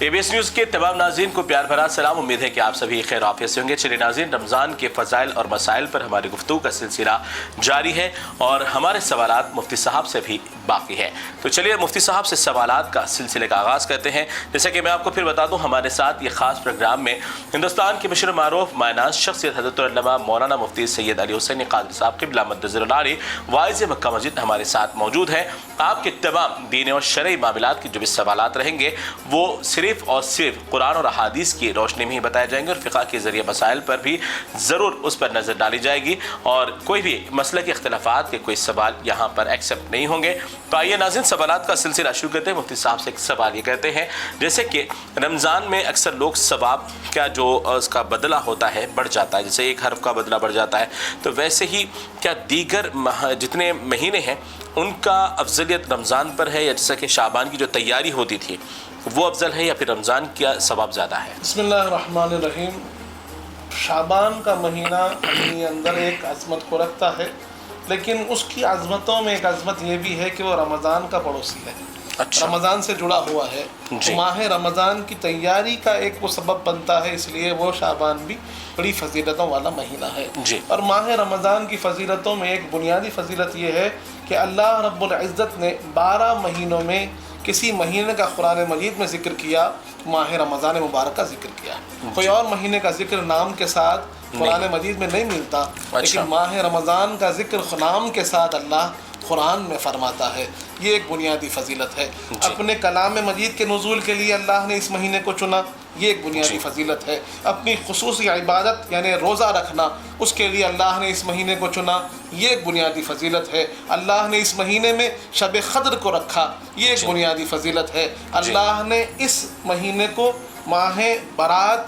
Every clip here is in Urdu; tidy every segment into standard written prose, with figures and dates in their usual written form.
ABS نیوز کے تمام ناظرین کو پیار بھرا سلام۔ امید ہے کہ آپ سبھی خیر عافیت سے ہوں گے۔ چلیے ناظرین، رمضان کے فضائل اور مسائل پر ہماری گفتگو کا سلسلہ جاری ہے اور ہمارے سوالات مفتی صاحب سے بھی باقی ہے۔ تو چلیے مفتی صاحب سے سوالات کا سلسلے کا آغاز کرتے ہیں۔ جیسے کہ میں آپ کو پھر بتا دوں، ہمارے ساتھ یہ خاص پروگرام میں ہندوستان کے مشہور معروف معناز شخصیت حضرت علامہ مولانا مفتی سید علی حسین قادری صاحب قبلہ مدظر العالی واعظ مکہ مسجد ہمارے ساتھ موجود ہیں۔ آپ کے تمام دینی اور شرعی معاملات کے جو بھی سوالات رہیں گے وہ صرف اور صرف قرآن اور احادیث کی روشنی میں ہی بتائے جائیں گے اور فقہ کے ذریعے مسائل پر بھی ضرور اس پر نظر ڈالی جائے گی اور کوئی بھی مسئلے کے اختلافات کے کوئی سوال یہاں پر ایکسیپٹ نہیں ہوں گے۔ تو آئیے ناظرین، سوالات کا سلسلہ شروع کرتے ہیں۔ مفتی صاحب سے ایک سوال یہ کہتے ہیں، جیسے کہ رمضان میں اکثر لوگ ثواب کا جو اس کا بدلہ ہوتا ہے بڑھ جاتا ہے، جیسے ایک حرف کا بدلہ بڑھ جاتا ہے، تو ویسے ہی کیا دیگر جتنے مہینے ہیں ان کا افضلیت رمضان پر ہے، یا جیسا کہ شعبان کی جو تیاری ہوتی تھی وہ افضل ہے، یا پھر رمضان کا ثواب زیادہ ہے؟ بسم اللہ الرحمن الرحیم۔ شعبان کا مہینہ اپنی اندر ایک عظمت کو رکھتا ہے، لیکن اس کی عظمتوں میں ایک عظمت یہ بھی ہے کہ وہ رمضان کا پڑوسی ہے، رمضان سے جڑا ہوا ہے۔ ماہ رمضان کی تیاری کا ایک وہ سبب بنتا ہے، اس لیے وہ شعبان بھی بڑی فضیلتوں والا مہینہ ہے۔ اور ماہ رمضان کی فضیلتوں میں ایک بنیادی فضیلت یہ ہے کہ اللہ رب العزت نے 12 مہینوں میں کسی مہینے کا قرآن مجید میں ذکر کیا، ماہ رمضان مبارک کا ذکر کیا۔ کوئی اور مہینے کا ذکر نام کے ساتھ قرآن مجید میں نہیں ملتا، لیکن ماہ رمضان کا ذکر نام کے ساتھ اللہ قرآن میں فرماتا ہے۔ یہ ایک بنیادی فضیلت ہے۔ اپنے کلام مجید کے نزول کے لیے اللہ نے اس مہینے کو چنا، یہ ایک بنیادی فضیلت ہے۔ اپنی خصوصی عبادت یعنی روزہ رکھنا، اس کے لیے اللہ نے اس مہینے کو چنا، یہ ایک بنیادی فضیلت ہے۔ اللہ نے اس مہینے میں شب قدر کو رکھا، یہ ایک بنیادی فضیلت ہے۔ اللہ نے اس مہینے کو ماہ برات،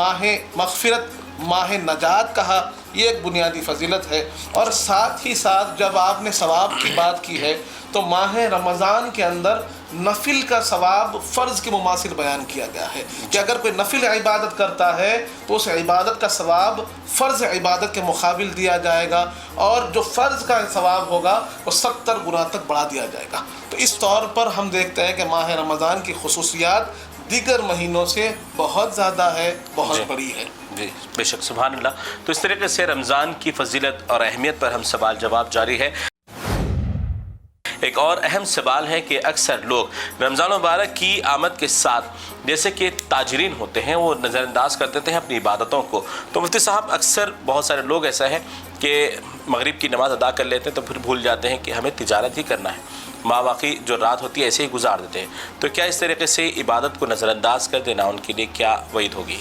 ماہ مغفرت، ماہ نجات کہا، یہ ایک بنیادی فضیلت ہے۔ اور ساتھ ہی ساتھ جب آپ نے ثواب کی بات کی ہے تو ماہ رمضان کے اندر نفل کا ثواب فرض کے مماثل بیان کیا گیا ہے کہ اگر کوئی نفل عبادت کرتا ہے تو اس عبادت کا ثواب فرض عبادت کے مقابل دیا جائے گا، اور جو فرض کا ثواب ہوگا وہ 70 گنا تک بڑھا دیا جائے گا۔ تو اس طور پر ہم دیکھتے ہیں کہ ماہ رمضان کی خصوصیات دیگر مہینوں سے بہت زیادہ ہے، بہت بڑی ہے۔ جی بے شک، سبحان اللہ۔ تو اس طریقے سے رمضان کی فضیلت اور اہمیت پر ہم سوال جواب جاری ہے۔ ایک اور اہم سوال ہے کہ اکثر لوگ رمضان مبارک کی آمد کے ساتھ جیسے کہ تاجرین ہوتے ہیں وہ نظر انداز کر دیتے ہیں اپنی عبادتوں کو۔ تو مفتی صاحب، اکثر بہت سارے لوگ ایسا ہے کہ مغرب کی نماز ادا کر لیتے ہیں تو پھر بھول جاتے ہیں کہ ہمیں تجارت ہی کرنا ہے، ماباقی جو رات ہوتی ہے ایسے ہی گزار دیتے ہیں۔ تو کیا اس طریقے سے عبادت کو نظر انداز کر دینا ان کے لیے کیا وعید ہوگی؟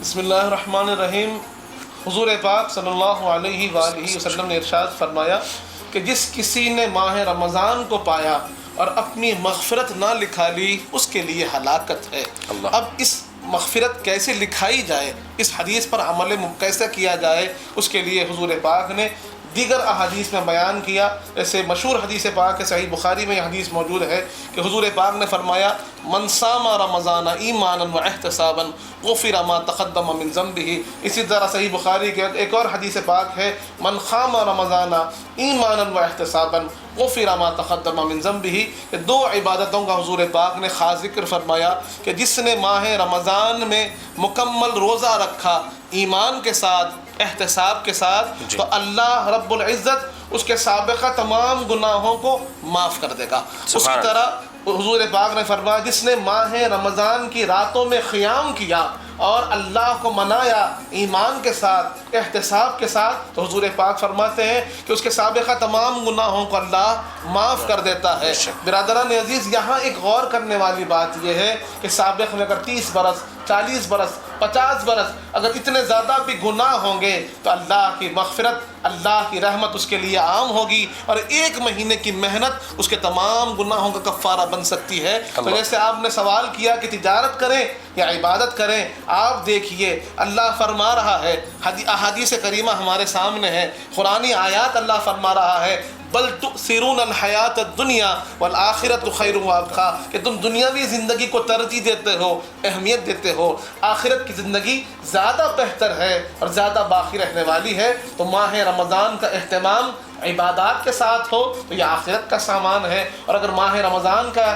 بسم اللہ الرحمن الرحیم۔ حضور پاک صلی اللہ علیہ وآلہ وسلم نے ارشاد فرمایا کہ جس کسی نے ماہ رمضان کو پایا اور اپنی مغفرت نہ لکھا لی، اس کے لیے ہلاکت ہے۔ اب اس مغفرت کیسے لکھائی جائے، اس حدیث پر عمل کیسے کیا جائے، اس کے لیے حضور پاک نے دیگر احادیث میں بیان کیا۔ جیسے مشہور حدیث پاک ہے، صحیح بخاری میں یہ حدیث موجود ہے کہ حضور پاک نے فرمایا، من صام رمضان ایمانا واحتسابا غفر ما تقدم من ذنبہ۔ اسی طرح صحیح بخاری کے ایک اور حدیث پاک ہے، من قام رمضان ایمانا واحتسابا غفر ما تقدم من ذنبہ۔ یہ دو عبادتوں کا حضور پاک نے خاص ذکر فرمایا کہ جس نے ماہ رمضان میں مکمل روزہ رکھا ایمان کے ساتھ، احتساب کے ساتھ، تو اللہ رب العزت اس کے سابقہ تمام گناہوں کو معاف کر دے گا۔ اسی طرح حضور پاک نے فرمایا جس نے ماہ رمضان کی راتوں میں قیام کیا اور اللہ کو منایا ایمان کے ساتھ، احتساب کے ساتھ، تو حضور پاک فرماتے ہیں کہ اس کے سابقہ تمام گناہوں کو اللہ معاف کر دیتا ہے۔ برادران عزیز، یہاں ایک غور کرنے والی بات یہ ہے کہ سابق میں اگر 30 برس، 40 برس، 50 برس اگر اتنے زیادہ بھی گناہ ہوں گے تو اللہ کی مغفرت، اللہ کی رحمت اس کے لیے عام ہوگی، اور ایک مہینے کی محنت اس کے تمام گناہوں کا کفارہ بن سکتی ہے۔ تو جیسے آپ نے سوال کیا کہ تجارت کریں یا عبادت کریں، آپ دیکھیے اللہ فرما رہا ہے، احادیث کریمہ ہمارے سامنے ہے، قرآنی آیات اللہ فرما رہا ہے، بل تؤثرون الحیات الدنیا والآخرۃ خیر وابقیٰ، کہ تم دنیاوی زندگی کو ترجیح دیتے ہو، اہمیت دیتے ہو، آخرت کی زندگی زیادہ بہتر ہے اور زیادہ باقی رہنے والی ہے۔ تو ماہ رمضان کا اہتمام عبادات کے ساتھ ہو تو یہ آخرت کا سامان ہے، اور اگر ماہ رمضان کا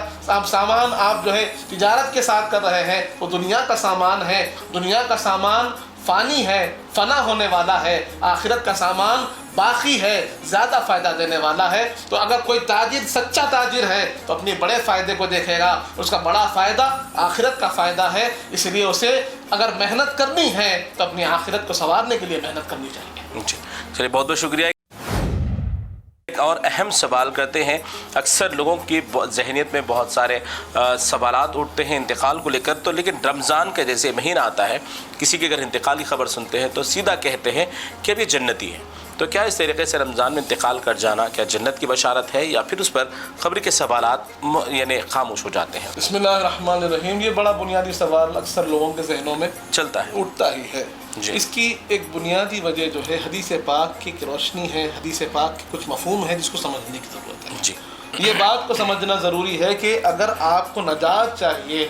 سامان آپ جو ہے تجارت کے ساتھ کر رہے ہیں وہ دنیا کا سامان ہے۔ دنیا کا سامان فانی ہے، فنا ہونے والا ہے، آخرت کا سامان باقی ہے، زیادہ فائدہ دینے والا ہے۔ تو اگر کوئی تاجر سچا تاجر ہے تو اپنے بڑے فائدے کو دیکھے گا، اس کا بڑا فائدہ آخرت کا فائدہ ہے، اس لیے اسے اگر محنت کرنی ہے تو اپنی آخرت کو سنوارنے کے لیے محنت کرنی چاہیے۔ جی چلیے، بہت بہت شکریہ۔ ایک اور اہم سوال کرتے ہیں، اکثر لوگوں کی ذہنیت میں بہت سارے سوالات اٹھتے ہیں انتقال کو لے کر، تو لیکن رمضان کا جیسے مہینہ آتا ہے، کسی کی اگر انتقال کی خبر سنتے ہیں تو سیدھا کہتے ہیں کہ اب یہ جنتی ہے، تو کیا اس طریقے سے رمضان میں انتقال کر جانا کیا جنت کی بشارت ہے، یا پھر اس پر قبر کے سوالات یعنی خاموش ہو جاتے ہیں؟ بسم اللہ الرحمن الرحیم۔ یہ بڑا بنیادی سوال اکثر لوگوں کے ذہنوں میں چلتا ہے، اٹھتا ہی ہے۔ جی۔ اس کی ایک بنیادی وجہ جو ہے حدیث پاک کی روشنی ہے، حدیث پاک کے کچھ مفہوم ہے جس کو سمجھنے کی ضرورت ہے۔ جی، یہ بات کو سمجھنا ضروری ہے کہ اگر آپ کو نجات چاہیے،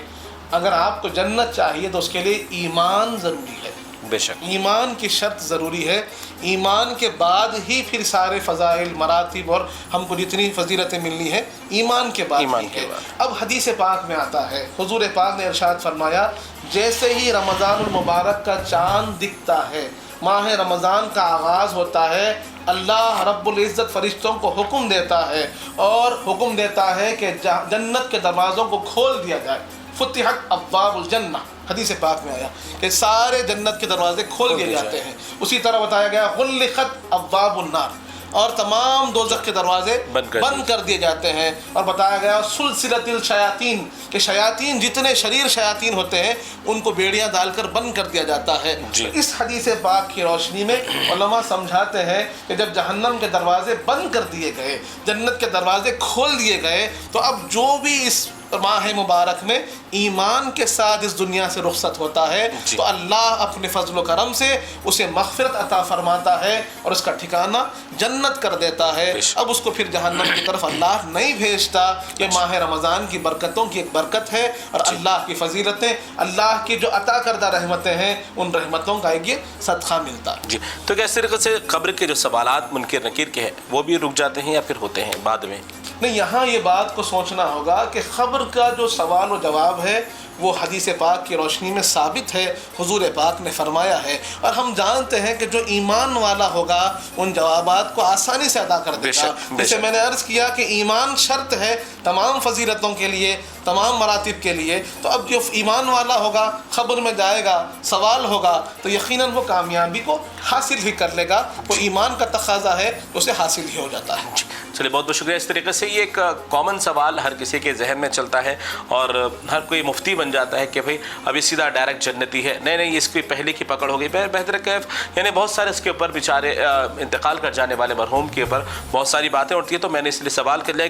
اگر آپ کو جنت چاہیے تو اس کے لیے ایمان ضروری ہے، بے شک، ایمان کی شرط ضروری ہے۔ ایمان کے بعد ہی پھر سارے فضائل مراتب اور ہم کو جتنی فضیلتیں ملنی ہے ایمان کے بعد ایمان ہی کے ہے۔ بعد۔ اب حدیث پاک میں آتا ہے، حضور پاک نے ارشاد فرمایا جیسے ہی رمضان المبارک کا چاند دکھتا ہے، ماہ رمضان کا آغاز ہوتا ہے، اللہ رب العزت فرشتوں کو حکم دیتا ہے اور حکم دیتا ہے کہ جنت کے دروازوں کو کھول دیا جائے۔ فتحت ابواب الجنہ، حدیث پاک میں آیا کہ سارے جنت کے دروازے کھول دیے جاتے ہیں۔ اسی طرح بتایا گیا غلقت ابواب النار، اور تمام دوزخ کے دروازے بند کر دیے جاتے ہیں، اور بتایا گیا سلسلۃ الشیاطین کہ شیاطین جتنے شریر شیاطین ہوتے ہیں ان کو بیڑیاں ڈال کر بند کر دیا جاتا ہے۔ جی۔ اس حدیث پاک کی روشنی میں علماء سمجھاتے ہیں کہ جب جہنم کے دروازے بند کر دیے گئے، جنت کے دروازے کھول دیے گئے، تو اب جو بھی اس ماہ مبارک میں ایمان کے ساتھ اس دنیا سے رخصت ہوتا ہے جی۔ تو اللہ اپنے فضل و کرم سے اسے مغفرت عطا فرماتا ہے اور اس کا ٹھکانہ جنت کر دیتا ہے۔ اب اس کو پھر جہنم کی طرف اللہ نہیں بھیجتا۔ یہ ماہ رمضان کی برکتوں کی ایک برکت ہے، اور اللہ کی فضیلتیں، اللہ کی جو عطا کردہ رحمتیں ہیں ان رحمتوں کا ایک یہ صدقہ ملتا ہے۔ جی، تو کیا اس طریقے سے قبر کے جو سوالات منکر نکیر کے ہیں وہ بھی رک جاتے ہیں یا پھر ہوتے ہیں بعد میں؟ نہیں، یہاں یہ بات کو سوچنا ہوگا کہ قبر کا جو سوال و جواب ہے وہ حدیث پاک کی روشنی میں ثابت ہے، حضور پاک نے فرمایا ہے، اور ہم جانتے ہیں کہ جو ایمان والا ہوگا ان جوابات کو آسانی سے ادا کر دے گا۔ جیسے میں نے عرض کیا کہ ایمان شرط ہے تمام فضیلتوں کے لیے، تمام مراتب کے لیے، تو اب جو ایمان والا ہوگا قبر میں جائے گا، سوال ہوگا، تو یقیناً وہ کامیابی کو حاصل ہی کر لے گا۔ وہ ایمان کا تقاضا ہے اسے حاصل ہی ہو جاتا ہے۔ چلیے، بہت بہت شکریہ۔ اس طریقے سے یہ ایک کامن سوال ہر کسی کے ذہن میں چلتا ہے، اور ہر کوئی مفتی بن جاتا ہے کہ بھئی اب یہ سیدھا ڈائریکٹ جنتی ہے، نہیں اس کی پہلے کی پکڑ ہو گئی، بہتر کیف، یعنی بہت سارے اس کے اوپر بیچارے انتقال کر جانے والے مرحوم کے اوپر بہت ساری باتیں اٹھتی ہیں، تو میں نے اس لیے سوال کر لیا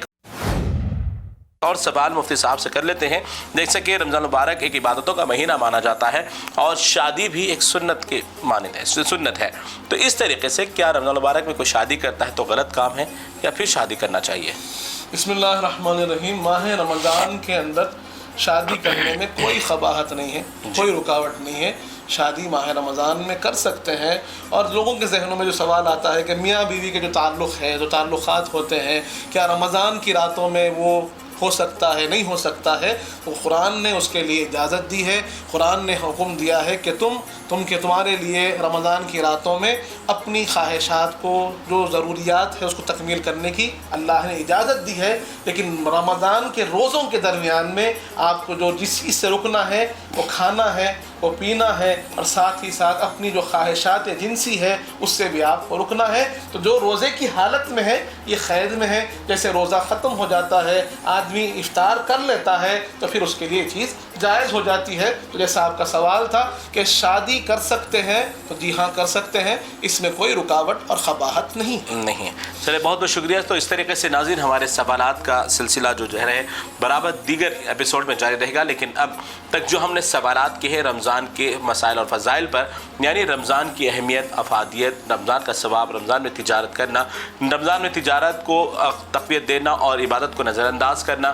اور سوال مفتی صاحب سے کر لیتے ہیں۔ دیکھ سکے رمضان مبارک ایک عبادتوں کا مہینہ مانا جاتا ہے، اور شادی بھی ایک سنت کے مانند ہے، سنت ہے، تو اس طریقے سے کیا رمضان مبارک میں کوئی شادی کرتا ہے تو غلط کام ہے یا پھر شادی کرنا چاہیے؟ بسم اللہ الرحمن الرحیم۔ ماہ رمضان کے اندر شادی کرنے میں کوئی قباحت نہیں ہے، کوئی رکاوٹ نہیں ہے، شادی ماہ رمضان میں کر سکتے ہیں۔ اور لوگوں کے ذہنوں میں جو سوال آتا ہے کہ میاں بیوی کے جو تعلق ہے، جو تعلقات ہوتے ہیں، کیا رمضان کی راتوں میں وہ ہو سکتا ہے نہیں ہو سکتا ہے، تو قرآن نے اس کے لیے اجازت دی ہے۔ قرآن نے حکم دیا ہے کہ تمہارے لیے رمضان کی راتوں میں اپنی خواہشات کو، جو ضروریات ہے اس کو تکمیل کرنے کی اللہ نے اجازت دی ہے، لیکن رمضان کے روزوں کے درمیان میں آپ کو جو جس چیز سے رکنا ہے وہ کھانا ہے، وہ پینا ہے، اور ساتھ ہی ساتھ اپنی جو خواہشات جنسی ہے اس سے بھی آپ کو رکنا ہے۔ تو جو روزے کی حالت میں ہے یہ قید میں ہے، جیسے روزہ ختم ہو جاتا ہے، آدمی افطار کر لیتا ہے تو پھر اس کے لیے چیز جائز ہو جاتی ہے۔ تو جیسا آپ کا سوال تھا کہ شادی کر سکتے ہیں، تو جی ہاں کر سکتے ہیں، اس میں کوئی رکاوٹ اور قباحت نہیں ہے۔ چلے، بہت بہت شکریہ۔ تو اس طریقے سے ناظرین ہمارے سوالات کا سلسلہ جو ہے برابر دیگر ایپیسوڈ میں جاری رہے گا، لیکن اب تک جو ہم نے سوالات کیے ہیں رمضان کے مسائل اور فضائل پر، یعنی رمضان کی اہمیت، افادیت، رمضان کا ثواب، رمضان میں تجارت کرنا، رمضان میں تجارت کو تقویت دینا اور عبادت کو نظر انداز کرنا،